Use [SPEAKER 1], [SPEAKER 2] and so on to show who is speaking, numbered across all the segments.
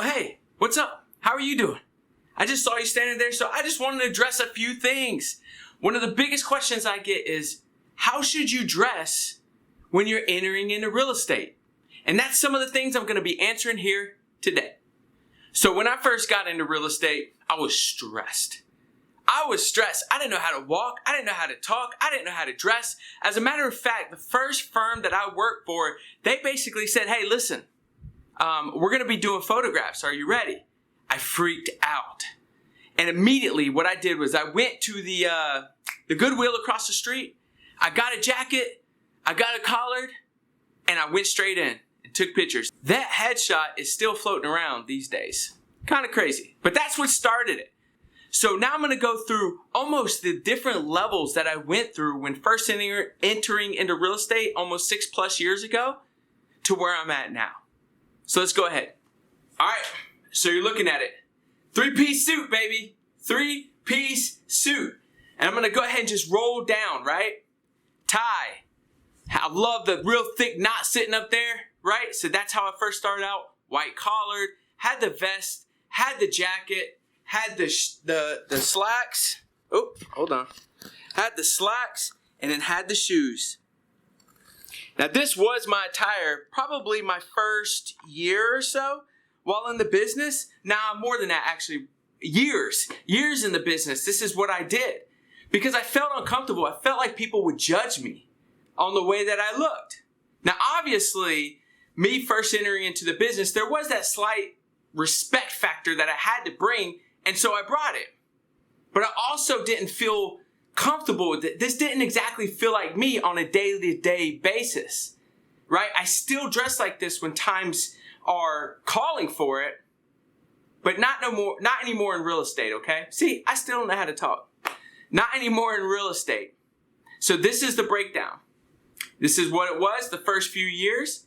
[SPEAKER 1] Oh, hey, what's up? How are you doing? I just saw you standing there, so I just wanted to address a few things. One of the biggest questions I get is, how should you dress when you're entering into real estate? And that's some of the things I'm going to be answering here today. So when I first got into real estate, I was stressed. I didn't know how to walk. I didn't know how to talk. I didn't know how to dress. As a matter of fact, the first firm that I worked for, they basically said, hey, listen, we're going to be doing photographs. Are you ready? I freaked out. And immediately what I did was I went to the Goodwill across the street. I got a jacket. I got a collar. And I went straight in and took pictures. That headshot is still floating around these days. Kind of crazy. But that's what started it. So now I'm going to go through almost the different levels that I went through when first entering into real estate almost 6+ years ago to where I'm at now. So let's go ahead. All right. So you're looking at it. 3-piece suit, baby. 3-piece suit. And I'm going to go ahead and just roll down, right? Tie. I love the real thick knot sitting up there, right? So that's how I first started out. White collared, had the vest, had the jacket, had the slacks. Oh, hold on. Had the slacks and then had the shoes. Now this was my attire probably my first year or so while in the business. Now more than that actually. Years in the business. This is what I did. Because I felt uncomfortable. I felt like people would judge me on the way that I looked. Now obviously, me first entering into the business, there was that slight respect factor that I had to bring. And so I brought it. But I also didn't feel comfortable with it. This didn't exactly feel like me on a day-to-day basis, right? I still dress like this when times are calling for it, but not anymore in real estate, okay? See, I still don't know how to talk. Not anymore in real estate. So this is the breakdown. This is what it was the first few years.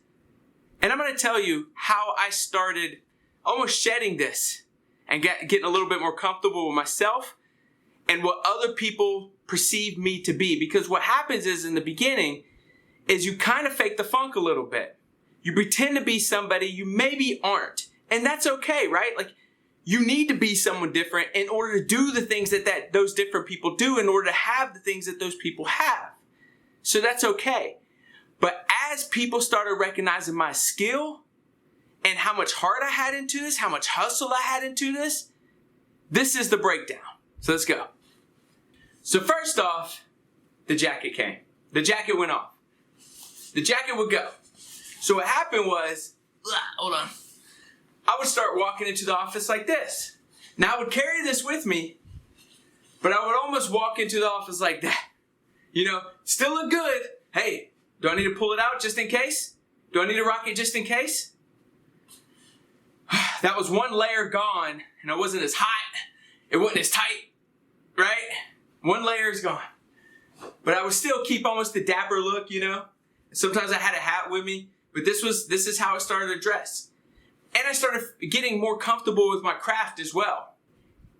[SPEAKER 1] And I'm going to tell you how I started almost shedding this and getting a little bit more comfortable with myself and what other people perceive me to be. Because what happens is in the beginning is you kind of fake the funk a little bit. You pretend to be somebody you maybe aren't. And that's okay, right? Like you need to be someone different in order to do the things that those different people do in order to have the things that those people have. So that's okay. But as people started recognizing my skill and how much heart I had into this, how much hustle I had into this, this is the breakdown. So let's go. So first off, the jacket came. The jacket went off. The jacket would go. So what happened was, hold on. I would start walking into the office like this. Now I would carry this with me, but I would almost walk into the office like that. You know, still look good. Hey, do I need to pull it out just in case? Do I need to rock it just in case? That was one layer gone, and I wasn't as hot. It wasn't as tight, right? One layer is gone. But I would still keep almost the dapper look, you know? Sometimes I had a hat with me, but this is how I started to dress. And I started getting more comfortable with my craft as well.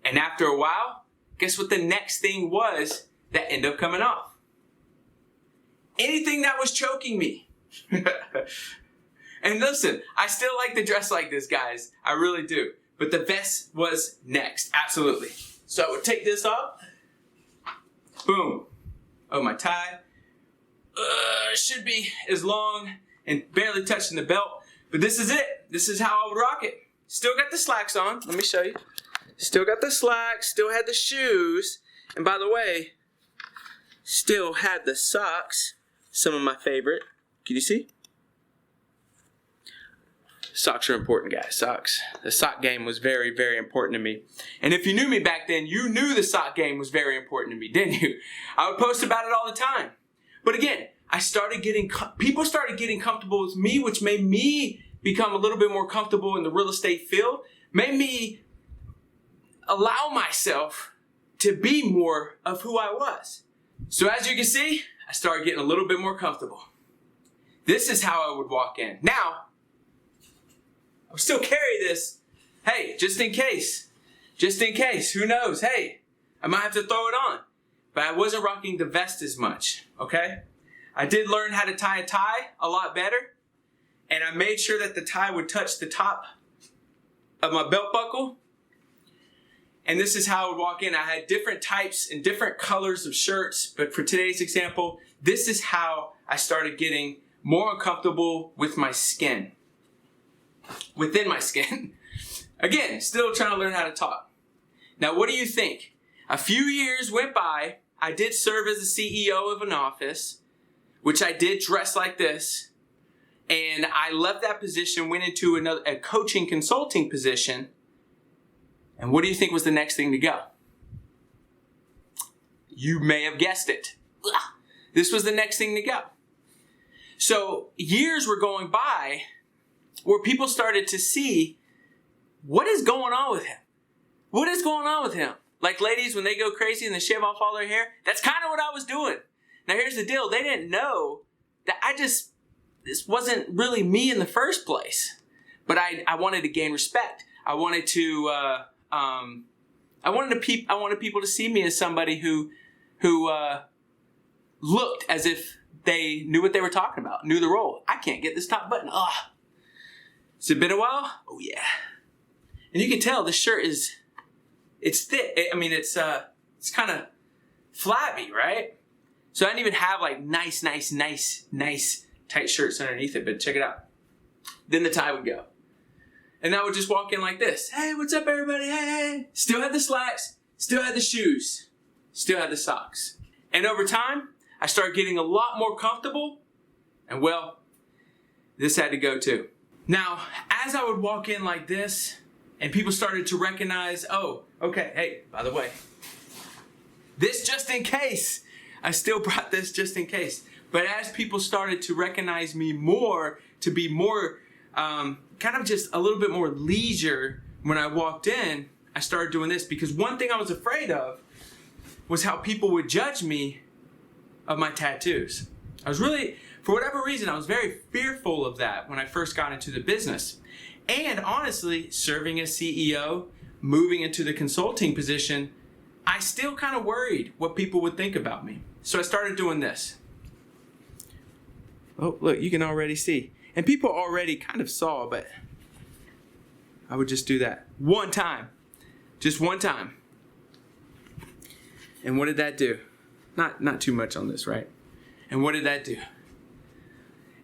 [SPEAKER 1] And after a while, guess what the next thing was that ended up coming off? Anything that was choking me. And listen, I still like to dress like this, guys. I really do. But the vest was next. Absolutely. So I would take this off. Boom. Oh, my tie. Should be as long and barely touching the belt. But this is it. This is how I would rock it. Still got the slacks on. Let me show you. Still got the slacks. Still had the shoes. And by the way, still had the socks. Some of my favorite. Can you see? Socks are important, guys. Socks. The sock game was very, very important to me. And if you knew me back then, you knew the sock game was very important to me, didn't you? I would post about it all the time. But again, people started getting comfortable with me, which made me become a little bit more comfortable in the real estate field, made me allow myself to be more of who I was. So as you can see, I started getting a little bit more comfortable. This is how I would walk in. Now, I would still carry this, hey, just in case, who knows, hey, I might have to throw it on. But I wasn't rocking the vest as much, okay? I did learn how to tie a tie a lot better, and I made sure that the tie would touch the top of my belt buckle. And this is how I would walk in. I had different types and different colors of shirts. But for today's example, this is how I started getting more uncomfortable with my skin. Within my skin. Again, still trying to learn how to talk. Now, what do you think? A few years went by. I did serve as the CEO of an office, which I did dress like this. And I left that position, went into a coaching consulting position. And what do you think was the next thing to go? You may have guessed it. This was the next thing to go. So years were going by where people started to see, what is going on with him? What is going on with him? Like ladies, when they go crazy and they shave off all their hair, that's kind of what I was doing. Now here's the deal. They didn't know that this wasn't really me in the first place. But I wanted to gain respect. I wanted people to see me as somebody who looked as if they knew what they were talking about, knew the role. I can't get this top button. Has it been a while? Oh yeah. And you can tell this shirt it's thick. I mean, it's kind of flabby, right? So I didn't even have like nice tight shirts underneath it, but check it out. Then the tie would go. And I would just walk in like this. Hey, what's up everybody? Hey. Still had the slacks, still had the shoes, still had the socks. And over time, I started getting a lot more comfortable. And well, this had to go too. Now, as I would walk in like this, and people started to recognize, oh, okay, hey, by the way, this just in case. I still brought this just in case. But as people started to recognize me more, to be more, kind of just a little bit more leisure when I walked in, I started doing this. Because one thing I was afraid of was how people would judge me of my tattoos. For whatever reason, I was very fearful of that when I first got into the business. And honestly, serving as CEO, moving into the consulting position, I still kind of worried what people would think about me. So I started doing this. Oh, look, you can already see. And people already kind of saw, but I would just do that. One time. Just one time. And what did that do? Not too much on this, right? And what did that do?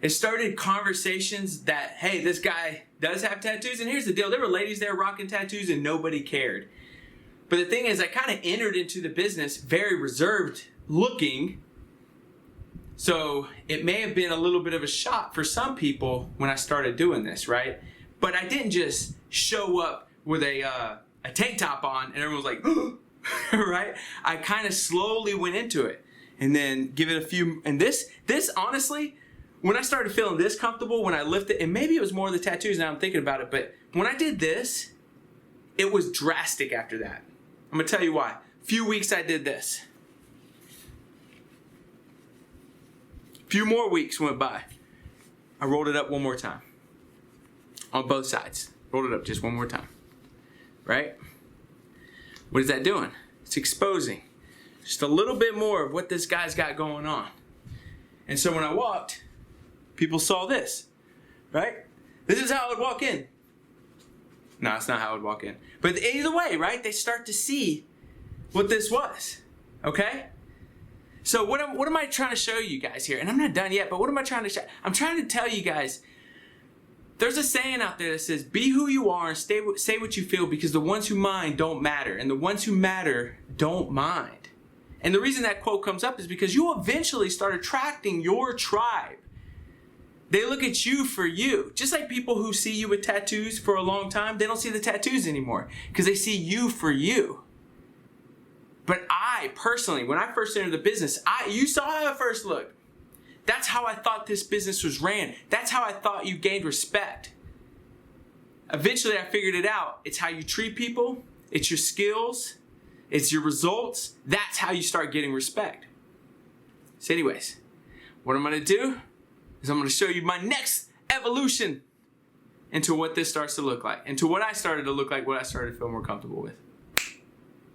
[SPEAKER 1] It started conversations that, hey, this guy does have tattoos. And here's the deal. There were ladies there rocking tattoos and nobody cared. But the thing is, I kind of entered into the business very reserved looking. So it may have been a little bit of a shock for some people when I started doing this, right? But I didn't just show up with a tank top on and everyone was like, right? I kind of slowly went into it and then give it a few. And this honestly, when I started feeling this comfortable, when I lifted, and maybe it was more of the tattoos now I'm thinking about it, but when I did this, it was drastic after that. I'm going to tell you why. Few weeks I did this. Few more weeks went by. I rolled it up one more time. On both sides. Rolled it up just one more time. Right? What is that doing? It's exposing just a little bit more of what this guy's got going on. And so when I walked, people saw this. Right? This is how I would walk in. No, it's not how I would walk in. But either way, right? They start to see what this was. Okay? So what am I trying to show you guys here? And I'm not done yet, but what am I trying to show? I'm trying to tell you guys, there's a saying out there that says, be who you are and say what you feel, because the ones who mind don't matter. And the ones who matter don't mind. And the reason that quote comes up is because you eventually start attracting your tribe. They look at you for you. Just like people who see you with tattoos for a long time, they don't see the tattoos anymore because they see you for you. But I personally, when I first entered the business, you saw how I first looked. That's how I thought this business was ran. That's how I thought you gained respect. Eventually I figured it out. It's how you treat people. It's your skills. It's your results. That's how you start getting respect. So anyways, what I'm going to do is I'm going to show you my next evolution into what this starts to look like. Into what I started to look like, what I started to feel more comfortable with.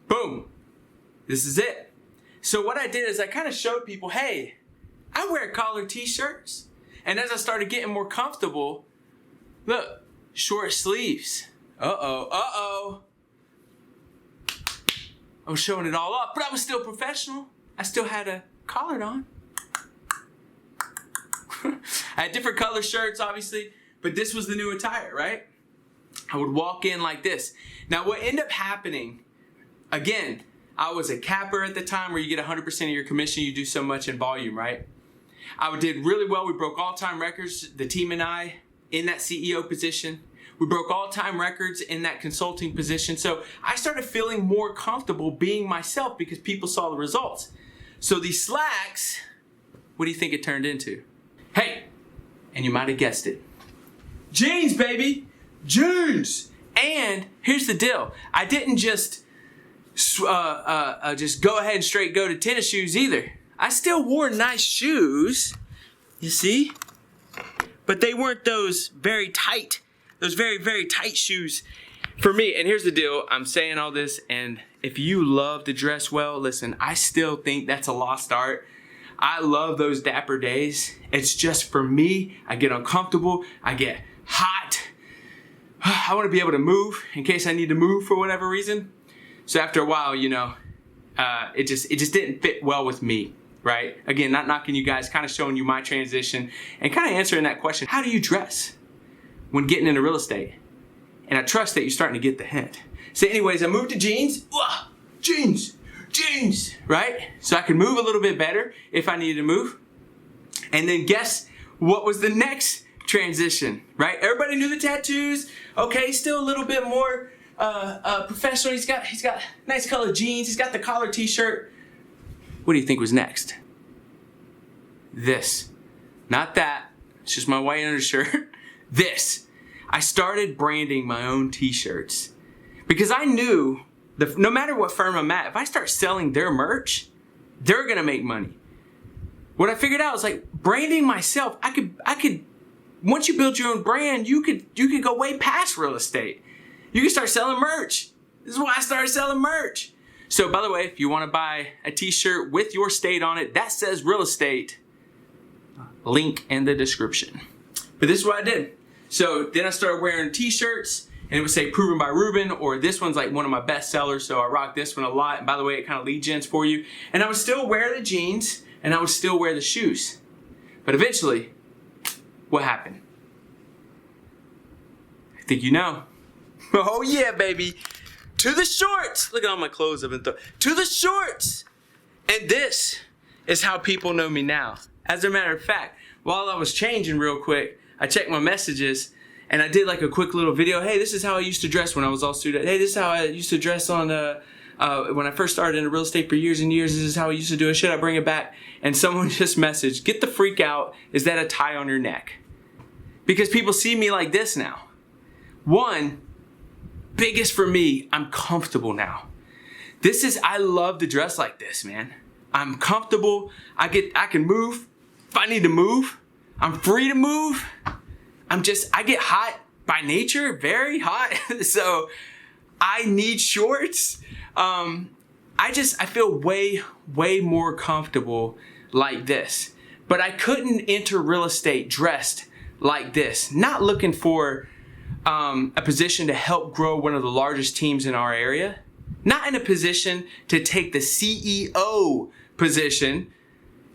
[SPEAKER 1] Boom. This is it. So what I did is I kind of showed people, hey, I wear collared t-shirts. And as I started getting more comfortable, look, short sleeves, Uh-oh. I was showing it all off, but I was still professional. I still had a collar on. I had different color shirts, obviously, but this was the new attire, right? I would walk in like this. Now, what ended up happening, again, I was a capper at the time where you get 100% of your commission. You do so much in volume, right? I did really well. We broke all-time records, the team and I, in that CEO position. We broke all-time records in that consulting position. So I started feeling more comfortable being myself because people saw the results. So these slacks, what do you think it turned into? Hey, and you might have guessed it. Jeans, baby! Jeans! And here's the deal. I didn't just go ahead and straight go to tennis shoes either. I still wore nice shoes, you see? But they weren't those very, very tight shoes for me. And here's the deal. I'm saying all this, and if you love to dress well, listen, I still think that's a lost art. I love those dapper days. It's just for me. I get uncomfortable. I get hot. I want to be able to move in case I need to move for whatever reason. So after a while, you know, it just didn't fit well with me, right? Again, not knocking you guys, kind of showing you my transition and kind of answering that question. How do you dress when getting into real estate? And I trust that you're starting to get the hint. So anyways, I moved to jeans. Jeans, right? So I could move a little bit better if I needed to move. And then guess what was the next transition, right? Everybody knew the tattoos. Okay, still a little bit more professional. He's got nice colored jeans. He's got the collar t-shirt. What do you think was next? This. Not that. It's just my white undershirt. This. I started branding my own t-shirts because I knew no matter what firm I'm at, if I start selling their merch, they're gonna make money. What I figured out was like branding myself. I could. Once you build your own brand, you could go way past real estate. You can start selling merch. This is why I started selling merch. So by the way, if you want to buy a t-shirt with your state on it that says real estate, link in the description. But this is what I did. So then I started wearing t-shirts and it would say proven by Ruben, or this one's like one of my best sellers. So I rock this one a lot. And by the way, it kind of lead gens for you. And I would still wear the jeans and I would still wear the shoes. But eventually, what happened? I think you know. Oh yeah, baby. To the shorts. Look at all my clothes I've been throwing. To the shorts. And this is how people know me now. As a matter of fact, while I was changing real quick, I checked my messages and I did like a quick little video. Hey, this is how I used to dress when I was all suited. Hey, this is how I used to dress on when I first started into real estate for years and years. This is how I used to do it. Should I bring it back? And someone just messaged, get the freak out. Is that a tie on your neck? Because people see me like this now. One, biggest for me, I'm comfortable now. I love to dress like this, man. I'm comfortable. I can move if I need to move. I'm free to move. I get hot by nature, very hot. So I need shorts. I feel way more comfortable like this. But I couldn't enter real estate dressed like this. Not looking for a position to help grow one of the largest teams in our area. Not in a position to take the CEO position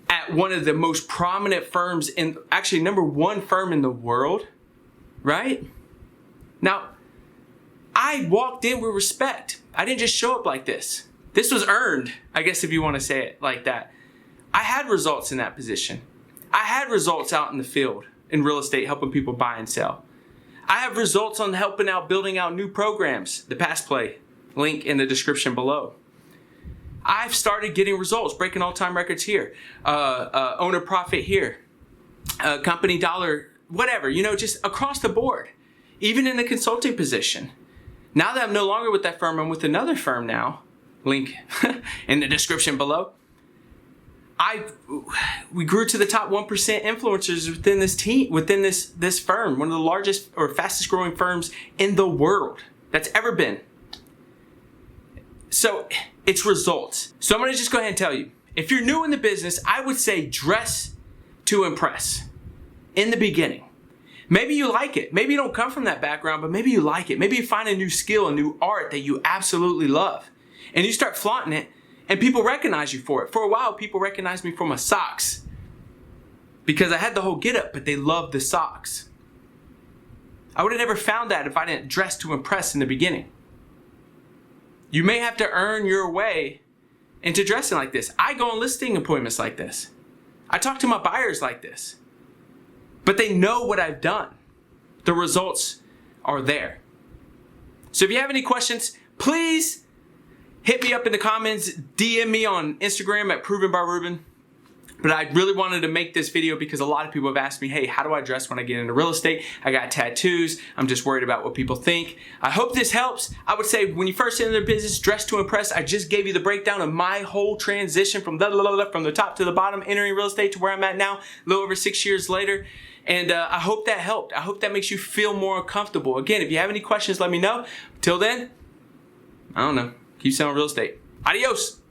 [SPEAKER 1] at one of the most prominent firms actually #1 firm in the world, right? Now, I walked in with respect. I didn't just show up like this. This was earned, I guess if you want to say it like that. I had results in that position. I had results out in the field in real estate helping people buy and sell. I have results on helping out building out new programs, the Pass Play, link in the description below. I've started getting results, breaking all-time records here, owner profit here, company dollar, whatever, just across the board, even in the consulting position. Now that I'm no longer with that firm, I'm with another firm now, link in the description below. We grew to the top 1% influencers within this team, within this firm, one of the largest or fastest growing firms in the world that's ever been. So it's results. So I'm going to just go ahead and tell you, if you're new in the business, I would say dress to impress in the beginning. Maybe you like it. Maybe you don't come from that background, but maybe you like it. Maybe you find a new skill, a new art that you absolutely love. And you start flaunting it, and people recognize you for it. For a while, people recognized me for my socks because I had the whole get up, but they loved the socks. I would have never found that if I didn't dress to impress in the beginning. You may have to earn your way into dressing like this. I go on listing appointments like this. I talk to my buyers like this. But they know what I've done. The results are there. So if you have any questions, please hit me up in the comments. DM me on Instagram at Proven by Ruben. But I really wanted to make this video because a lot of people have asked me, hey, how do I dress when I get into real estate? I got tattoos. I'm just worried about what people think. I hope this helps. I would say when you first enter the business, dress to impress. I just gave you the breakdown of my whole transition from the top to the bottom, entering real estate to where I'm at now, a little over 6 years later. And I hope that helped. I hope that makes you feel more comfortable. Again, if you have any questions, let me know. Till then, I don't know. Keep selling real estate. Adios.